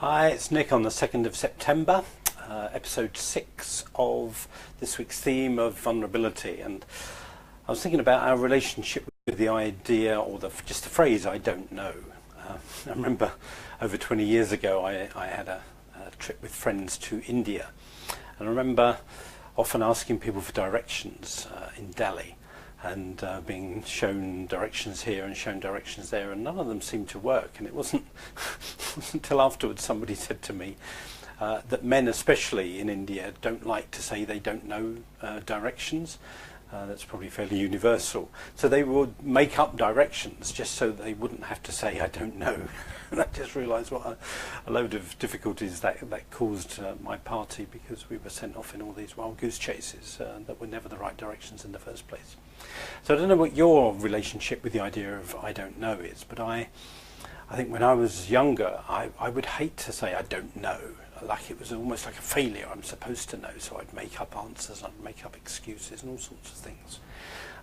Hi, it's Nick on the 2nd of September, episode 6 of this week's theme of vulnerability. And I was thinking about our relationship with the idea, or just the phrase, I don't know. I remember over 20 years ago I had a trip with friends to India. And I remember often asking people for directions in Delhi, and being shown directions here and shown directions there, and none of them seemed to work. And it wasn't until afterwards somebody said to me that men, especially in India, don't like to say they don't know directions. That's probably fairly universal. So they would make up directions just so they wouldn't have to say I don't know. And I just realised what a load of difficulties that caused my party, because we were sent off in all these wild goose chases that were never the right directions in the first place. So I don't know what your relationship with the idea of I don't know is, but I think when I was younger, I would hate to say I don't know. Like it was almost like a failure. I'm supposed to know, so I'd make up answers, I'd make up excuses and all sorts of things.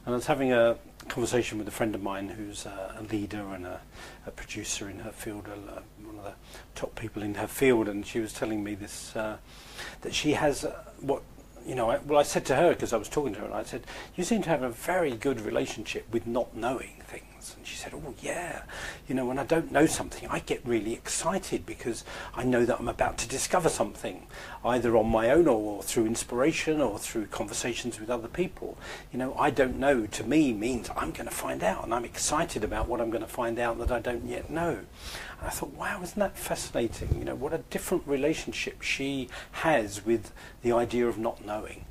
And I was having a conversation with a friend of mine who's a leader and a producer in her field, one of the top people in her field, and she was telling me this, that she has I said to her, because I was talking to her, and I said, you seem to have a very good relationship with not knowing things. And she said, oh yeah, when I don't know something, I get really excited because I know that I'm about to discover something, either on my own or through inspiration or through conversations with other people. I don't know to me means I'm going to find out, and I'm excited about what I'm going to find out that I don't yet know. And I thought, wow, isn't that fascinating? What a different relationship she has with the idea of not knowing.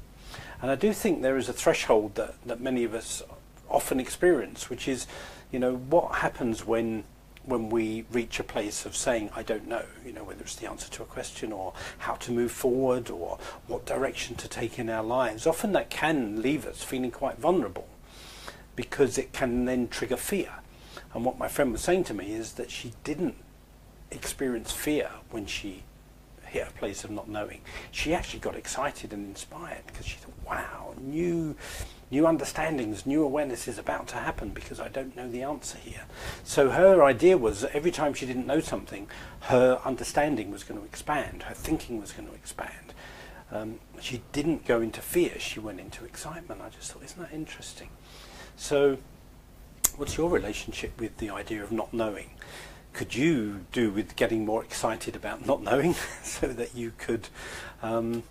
And I do think there is a threshold that many of us often experience, which is, what happens when we reach a place of saying, I don't know, whether it's the answer to a question or how to move forward or what direction to take in our lives. Often that can leave us feeling quite vulnerable, because it can then trigger fear. And what my friend was saying to me is that she didn't experience fear when she hit a place of not knowing. She actually got excited and inspired, because she thought, wow, new understandings, new awareness is about to happen because I don't know the answer here. So her idea was that every time she didn't know something, her understanding was going to expand, her thinking was going to expand. She didn't go into fear, she went into excitement. I just thought, isn't that interesting? So what's your relationship with the idea of not knowing? Could you do with getting more excited about not knowing so that you could kind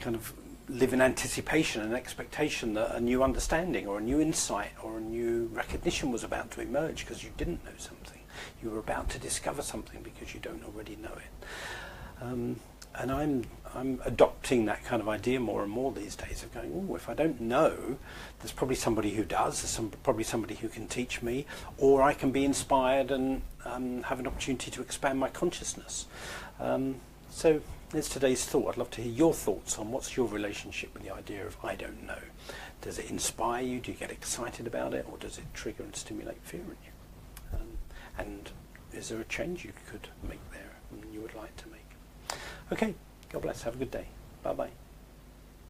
of live in anticipation and expectation that a new understanding or a new insight or a new recognition was about to emerge because you didn't know something. You were about to discover something because you don't already know it. And I'm adopting that kind of idea more and more these days, of going, oh, if I don't know, there's probably somebody who does, probably somebody who can teach me, or I can be inspired and have an opportunity to expand my consciousness. So there's today's thought. I'd love to hear your thoughts on what's your relationship with the idea of I don't know. Does it inspire you? Do you get excited about it? Or does it trigger and stimulate fear in you? And is there a change you could make there and you would like to make? Okay, God bless. Have a good day. Bye-bye.